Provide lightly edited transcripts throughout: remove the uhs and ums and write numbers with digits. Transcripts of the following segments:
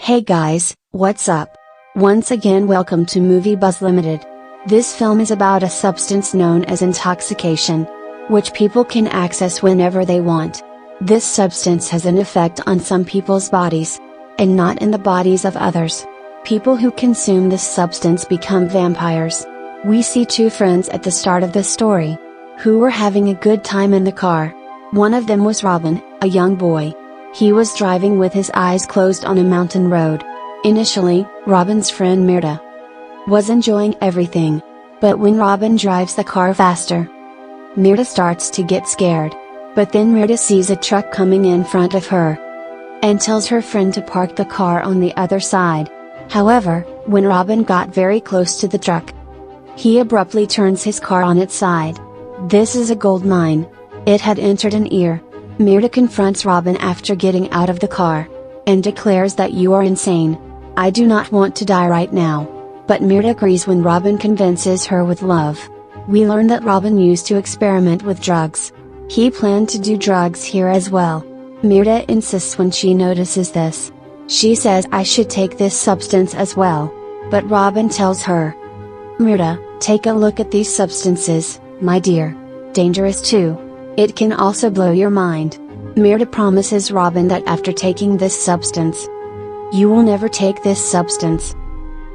Hey guys, what's up? Once again welcome to movie Buzz Ltd. This film is about a substance known as intoxication, which people can access whenever they want. This substance has an effect on some people's bodies, and not in the bodies of others. People who consume this substance become vampires. We see two friends at the start of the story, who were having a good time in the car. One of them was Robin, a young boy. He was driving with his eyes closed on a mountain road. Initially, Robin's friend Mirta was enjoying everything. But when Robin drives the car faster, Mirta starts to get scared. But then Mirta sees a truck coming in front of her, and tells her friend to park the car on the other side. However, when Robin got very close to the truck, he abruptly turns his car on its side. This is a gold mine. It had entered an ear. Mirta confronts Robin after getting out of the car, and declares that you are insane. I do not want to die right now. But Mirta agrees when Robin convinces her with love. We learn that Robin used to experiment with drugs. He planned to do drugs here as well. Mirta insists when she notices this. She says I should take this substance as well. But Robin tells her, Mirta, take a look at these substances, my dear. Dangerous too. It can also blow your mind. Mirta promises Robin that after taking this substance, you will never take this substance.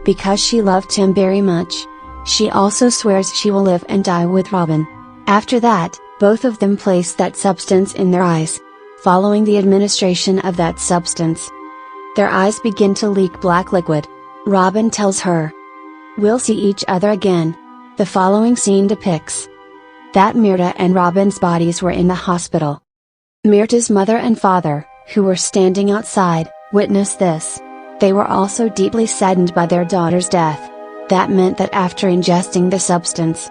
Because she loved him very much, she also swears she will live and die with Robin. After that, both of them place that substance in their eyes. Following the administration of that substance, their eyes begin to leak black liquid. Robin tells her, we'll see each other again. The following scene depicts that Mirta and Robin's bodies were in the hospital. Mirta's mother and father, who were standing outside, witnessed this. They were also deeply saddened by their daughter's death. That meant that after ingesting the substance,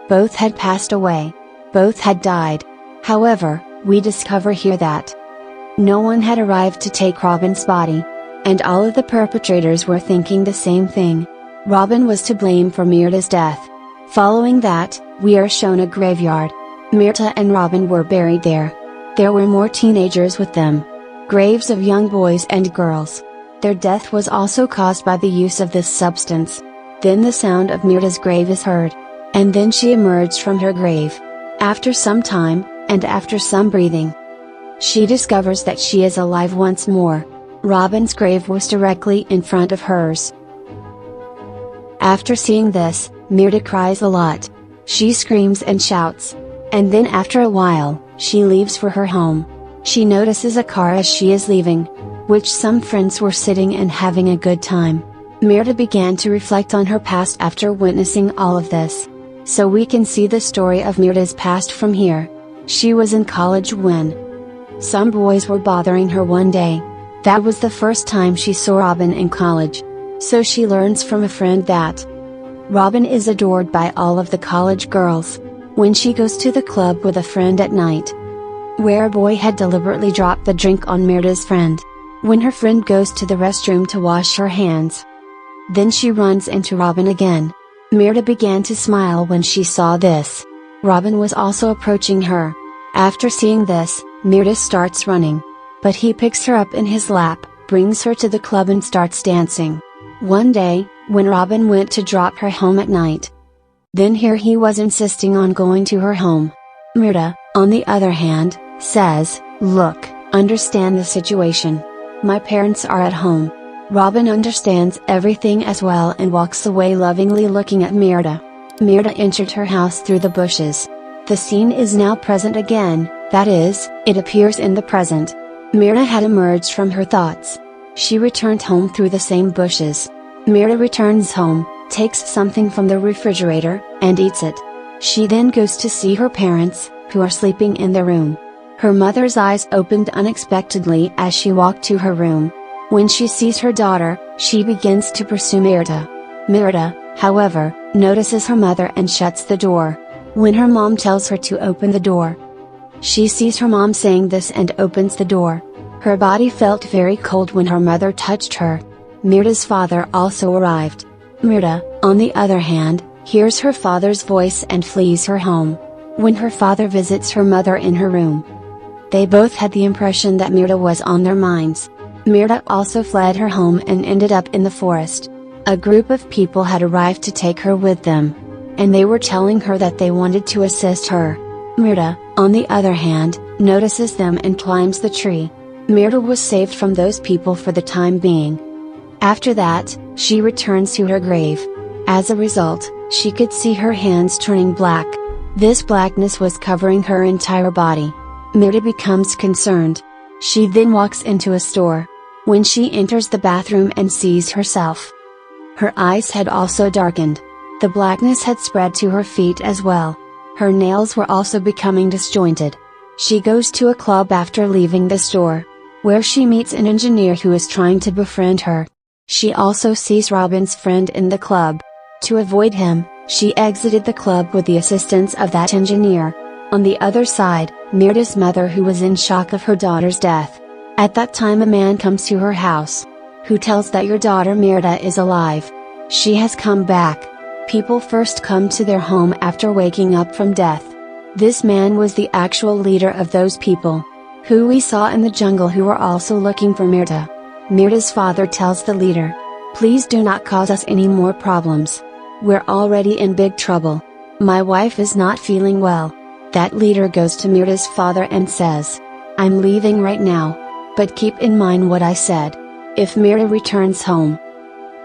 both had passed away. Both had died. However, we discover here that no one had arrived to take Robin's body, and all of the perpetrators were thinking the same thing. Robin was to blame for Mirta's death. Following that, we are shown a graveyard. Mirta and Robin were buried there. There were more teenagers with them. Graves of young boys and girls. Their death was also caused by the use of this substance. Then the sound of Mirta's grave is heard. And then she emerged from her grave. After some time, and after some breathing, she discovers that she is alive once more. Robin's grave was directly in front of hers. After seeing this, Mirta cries a lot. She screams and shouts. And then after a while, she leaves for her home. She notices a car as she is leaving, which some friends were sitting and having a good time. Mirta began to reflect on her past after witnessing all of this. So we can see the story of Mirta's past from here. She was in college when some boys were bothering her one day. That was the first time she saw Robin in college. So she learns from a friend that Robin is adored by all of the college girls. When she goes to the club with a friend at night, where a boy had deliberately dropped the drink on Mirta's friend. When her friend goes to the restroom to wash her hands, then she runs into Robin again. Mirta began to smile when she saw this. Robin was also approaching her. After seeing this, Mirta starts running. But he picks her up in his lap, brings her to the club and starts dancing. One day, when Robin went to drop her home at night, then here he was insisting on going to her home. Mirta, on the other hand, says, look, understand the situation. My parents are at home. Robin understands everything as well and walks away lovingly looking at Mirta. Mirta entered her house through the bushes. The scene is now present again, that is, it appears in the present. Mirta had emerged from her thoughts. She returned home through the same bushes. Mirta returns home, takes something from the refrigerator, and eats it. She then goes to see her parents, who are sleeping in their room. Her mother's eyes opened unexpectedly as she walked to her room. When she sees her daughter, she begins to pursue Mirta. Mirta, however, notices her mother and shuts the door. When her mom tells her to open the door, she sees her mom saying this and opens the door. Her body felt very cold when her mother touched her. Mirta's father also arrived. Mirta, on the other hand, hears her father's voice and flees her home. When her father visits her mother in her room, they both had the impression that Mirta was on their minds. Mirta also fled her home and ended up in the forest. A group of people had arrived to take her with them, and they were telling her that they wanted to assist her. Mirta, on the other hand, notices them and climbs the tree. Mirta was saved from those people for the time being. After that, she returns to her grave. As a result, she could see her hands turning black. This blackness was covering her entire body. Mirta becomes concerned. She then walks into a store. When she enters the bathroom and sees herself, her eyes had also darkened. The blackness had spread to her feet as well. Her nails were also becoming disjointed. She goes to a club after leaving the store, where she meets an engineer who is trying to befriend her. She also sees Robin's friend in the club. To avoid him, she exited the club with the assistance of that engineer. On the other side, Mirta's mother, who was in shock of her daughter's death. At that time a man comes to her house, who tells that your daughter Mirta is alive. She has come back. People first come to their home after waking up from death. This man was the actual leader of those people, who we saw in the jungle, who were also looking for Mirta. Mirta's father tells the leader, "Please do not cause us any more problems. We're already in big trouble. My wife is not feeling well." That leader goes to Mirta's father and says, "I'm leaving right now. But keep in mind what I said. If Mirta returns home,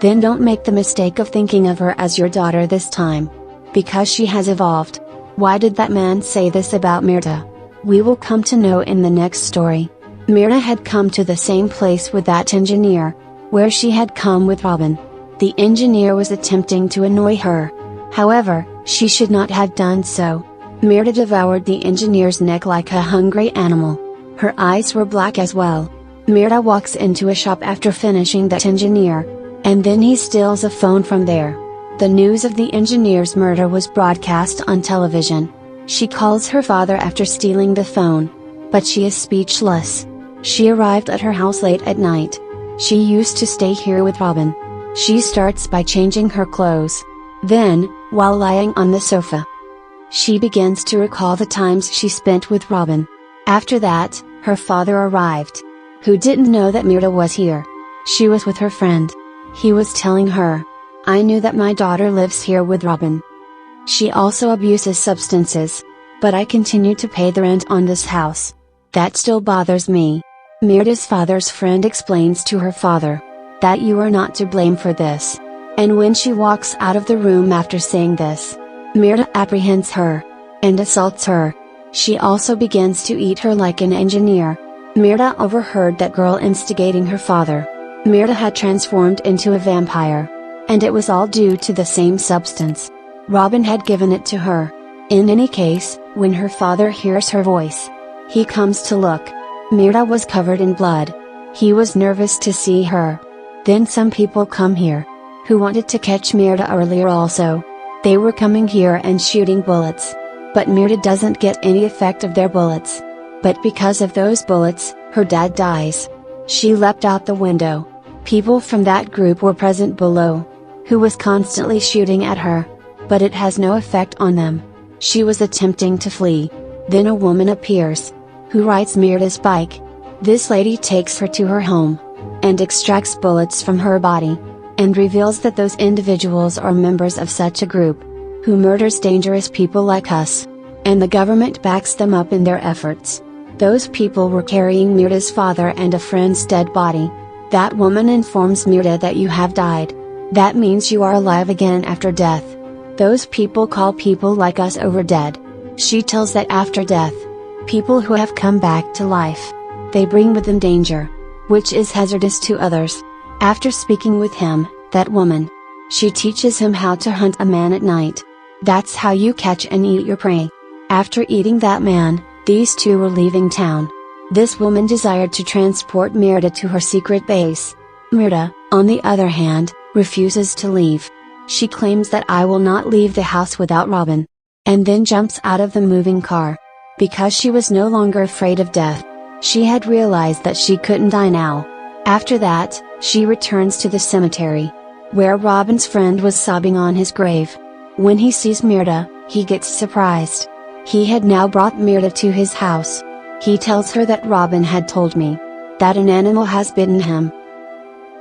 then don't make the mistake of thinking of her as your daughter this time. Because she has evolved." Why did that man say this about Mirta? We will come to know in the next story. Mirta had come to the same place with that engineer, where she had come with Robin. The engineer was attempting to annoy her. However, she should not have done so. Mirta devoured the engineer's neck like a hungry animal. Her eyes were black as well. Mirta walks into a shop after finishing that engineer, and then he steals a phone from there. The news of the engineer's murder was broadcast on television. She calls her father after stealing the phone, but she is speechless. She arrived at her house late at night. She used to stay here with Robin. She starts by changing her clothes. Then, while lying on the sofa, she begins to recall the times she spent with Robin. After that, her father arrived, who didn't know that Mirta was here. She was with her friend. He was telling her, "I knew that my daughter lives here with Robin. She also abuses substances. But I continue to pay the rent on this house. That still bothers me." Mirta's father's friend explains to her father, that you are not to blame for this. And when she walks out of the room after saying this, Mirta apprehends her, and assaults her. She also begins to eat her like an engineer. Mirta overheard that girl instigating her father. Mirta had transformed into a vampire. And it was all due to the same substance. Robin had given it to her. In any case, when her father hears her voice, he comes to look. Mirta was covered in blood. He was nervous to see her. Then some people come here, who wanted to catch Mirta earlier also. They were coming here and shooting bullets. But Mirta doesn't get any effect of their bullets. But because of those bullets, her dad dies. She leapt out the window. People from that group were present below, who was constantly shooting at her. But it has no effect on them. She was attempting to flee. Then a woman appears, who rides Mirta's bike. This lady takes her to her home, and extracts bullets from her body, and reveals that those individuals are members of such a group, who murders dangerous people like us. And the government backs them up in their efforts. Those people were carrying Mirta's father and a friend's dead body. That woman informs Mirta that you have died. That means you are alive again after death. Those people call people like us over dead. She tells that after death, people who have come back to life, they bring with them danger, which is hazardous to others. After speaking with him, that woman, she teaches him how to hunt a man at night. That's how you catch and eat your prey. After eating that man, these two were leaving town. This woman desired to transport Mirta to her secret base. Mirta, on the other hand, refuses to leave. She claims that I will not leave the house without Robin. And then jumps out of the moving car. Because she was no longer afraid of death. She had realized that she couldn't die now. After that, she returns to the cemetery, where Robin's friend was sobbing on his grave. When he sees Mirta, he gets surprised. He had now brought Mirta to his house. He tells her that Robin had told me that an animal has bitten him.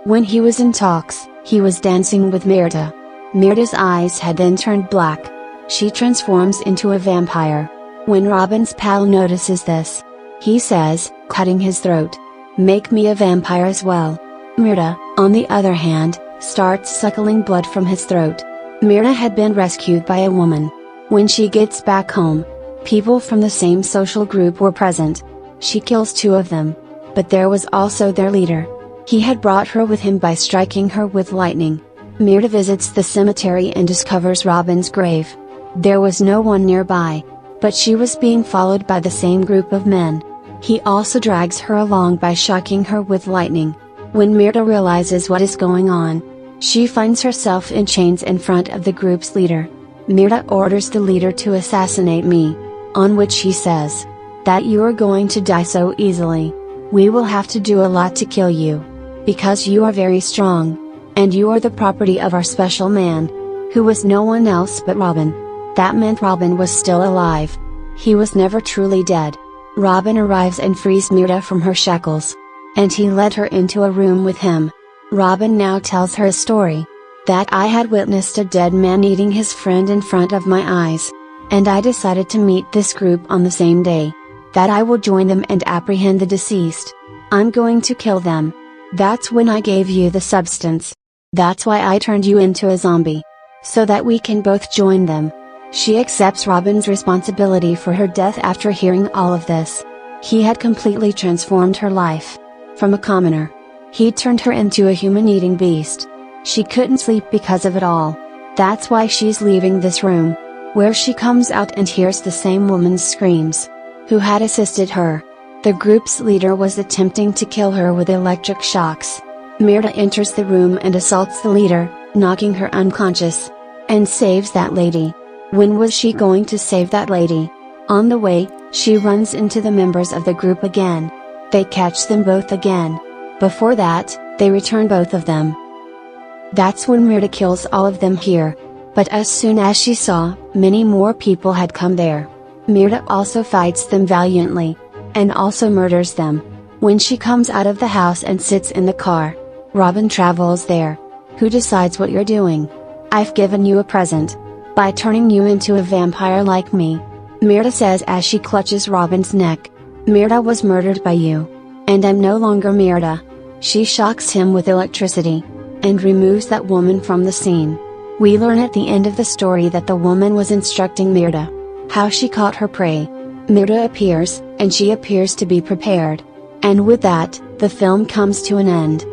When he was in talks, he was dancing with Mirta. Mirta's eyes had then turned black. She transforms into a vampire. When Robin's pal notices this, he says, cutting his throat, "Make me a vampire as well." Mirta, on the other hand, starts suckling blood from his throat. Mirta had been rescued by a woman. When she gets back home, people from the same social group were present. She kills two of them. But there was also their leader. He had brought her with him by striking her with lightning. Mirta visits the cemetery and discovers Robin's grave. There was no one nearby, but she was being followed by the same group of men. He also drags her along by shocking her with lightning. When Mirta realizes what is going on, she finds herself in chains in front of the group's leader. Mirta orders the leader to assassinate me, on which he says, "That you are going to die so easily. We will have to do a lot to kill you. Because you are very strong. And you are the property of our special man." Who was no one else but Robin. That meant Robin was still alive. He was never truly dead. Robin arrives and frees Mirta from her shackles. And he led her into a room with him. Robin now tells her a story. That I had witnessed a dead man eating his friend in front of my eyes. And I decided to meet this group on the same day. That I will join them and apprehend the deceased. I'm going to kill them. That's when I gave you the substance. That's why I turned you into a zombie. So that we can both join them. She accepts Robin's responsibility for her death after hearing all of this. He had completely transformed her life. From a commoner, he turned her into a human-eating beast. She couldn't sleep because of it all. That's why she's leaving this room, where she comes out and hears the same woman's screams. Who had assisted her. The group's leader was attempting to kill her with electric shocks. Mirta enters the room and assaults the leader, knocking her unconscious. And saves that lady. When was she going to save that lady? On the way, she runs into the members of the group again. They catch them both again. Before that, they return both of them. That's when Mirta kills all of them here. But as soon as she saw, many more people had come there. Mirta also fights them valiantly. And also murders them. When she comes out of the house and sits in the car, Robin travels there. Who decides what you're doing? I've given you a present. By turning you into a vampire like me. Mirta says as she clutches Robin's neck. Mirta was murdered by you. And I'm no longer Mirta. She shocks him with electricity. And removes that woman from the scene. We learn at the end of the story that the woman was instructing Mirta. How she caught her prey. Mirta appears, and she appears to be prepared. And with that, the film comes to an end.